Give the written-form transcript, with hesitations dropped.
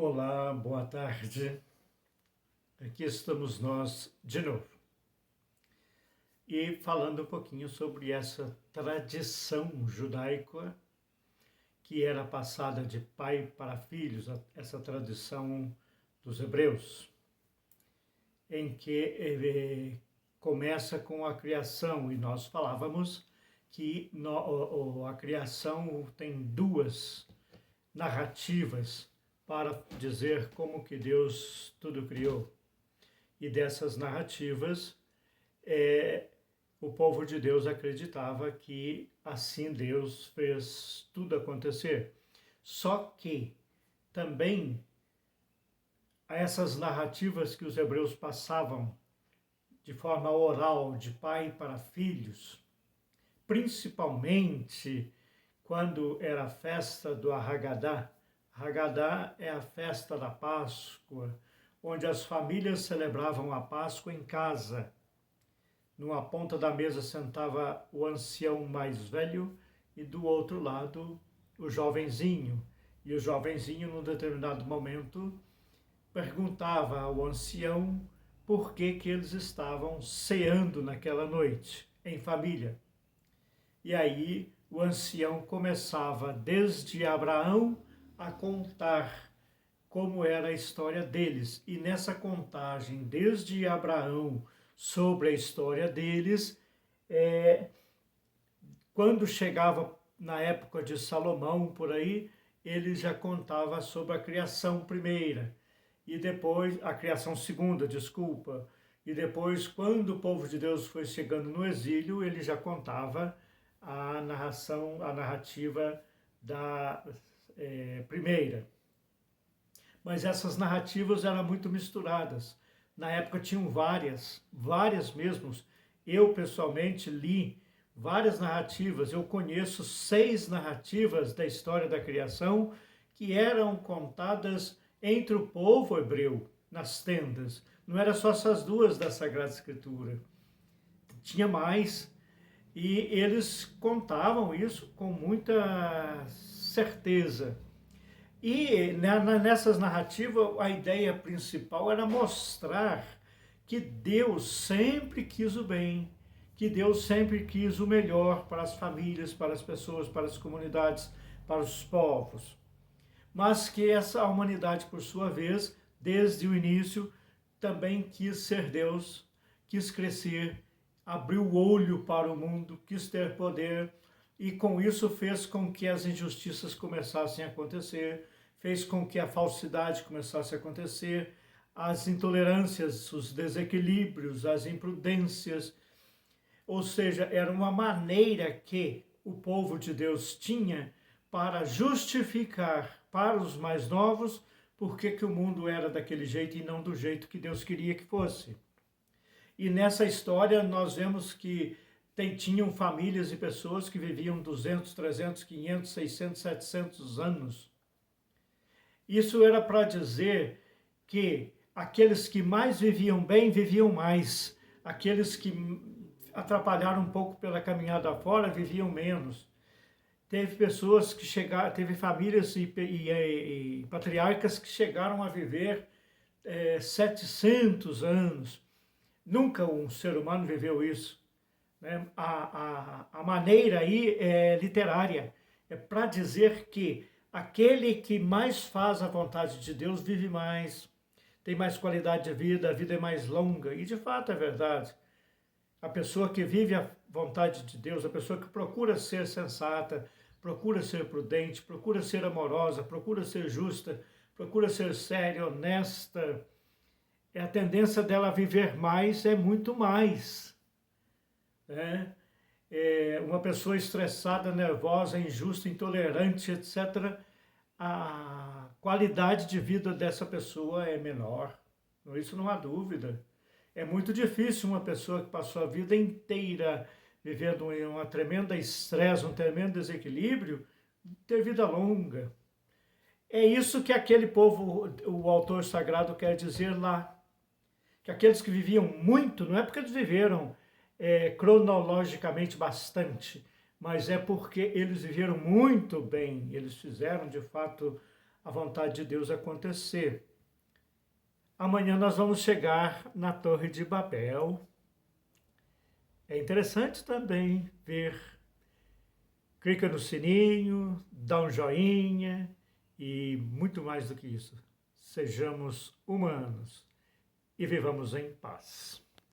Olá, boa tarde. Aqui estamos nós de novo. E falando um pouquinho sobre essa tradição judaica que era passada de pai para filhos, essa tradição dos hebreus, em que começa com a criação, e nós falávamos que a criação tem duas narrativas para dizer como que Deus tudo criou. E dessas narrativas, o povo de Deus acreditava que assim Deus fez tudo acontecer. Só que também essas narrativas que os hebreus passavam de forma oral, de pai para filhos, principalmente quando era a festa do Haggadah. Haggadah é a festa da Páscoa, onde as famílias celebravam a Páscoa em casa. Numa ponta da mesa sentava o ancião mais velho e do outro lado o jovenzinho. E o jovenzinho, num determinado momento, perguntava ao ancião por que eles estavam ceando naquela noite, em família. E aí o ancião começava desde Abraão a contar como era a história deles. E nessa contagem, desde Abraão, sobre a história deles, quando chegava na época de Salomão, por aí, ele já contava sobre a criação primeira, e depois, a criação segunda, desculpa, e depois, quando o povo de Deus foi chegando no exílio, ele já contava a narrativa da primeira. Mas essas narrativas eram muito misturadas. Na época tinham várias mesmo. Eu, pessoalmente, li várias narrativas. Eu conheço 6 narrativas da história da criação que eram contadas entre o povo hebreu, nas tendas. Não era só essas 2 da Sagrada Escritura. Tinha mais. E eles contavam isso com muita certeza. E nessas narrativas, a ideia principal era mostrar que Deus sempre quis o bem, que Deus sempre quis o melhor para as famílias, para as pessoas, para as comunidades, para os povos. Mas que essa humanidade, por sua vez, desde o início, também quis ser Deus, quis crescer, abriu o olho para o mundo, quis ter poder, e com isso fez com que as injustiças começassem a acontecer, fez com que a falsidade começasse a acontecer, as intolerâncias, os desequilíbrios, as imprudências. Ou seja, era uma maneira que o povo de Deus tinha para justificar para os mais novos por que o mundo era daquele jeito e não do jeito que Deus queria que fosse. E nessa história nós vemos que tinham famílias e pessoas que viviam 200, 300, 500, 600, 700 anos. Isso era para dizer que aqueles que mais viviam bem, viviam mais. Aqueles que atrapalharam um pouco pela caminhada fora, viviam menos. Teve pessoas que chegaram, teve famílias e patriarcas que chegaram a viver 700 anos. Nunca um ser humano viveu isso. Né? A maneira aí é literária, é para dizer que aquele que mais faz a vontade de Deus vive mais, tem mais qualidade de vida, a vida é mais longa, e de fato é verdade. A pessoa que vive a vontade de Deus, a pessoa que procura ser sensata, procura ser prudente, procura ser amorosa, procura ser justa, procura ser séria, honesta, a tendência dela a viver mais é muito mais. Uma pessoa estressada, nervosa, injusta, intolerante, etc., a qualidade de vida dessa pessoa é menor. Isso não há dúvida. É muito difícil uma pessoa que passou a vida inteira vivendo uma tremenda estresse, um tremendo desequilíbrio, ter vida longa. É isso que aquele povo, o autor sagrado quer dizer lá. Que aqueles que viviam muito, não é porque eles viveram cronologicamente bastante, mas é porque eles viveram muito bem, eles fizeram de fato a vontade de Deus acontecer. Amanhã nós vamos chegar na Torre de Babel. É interessante também ver. Clica no sininho, dá um joinha e muito mais do que isso. Sejamos humanos e vivamos em paz.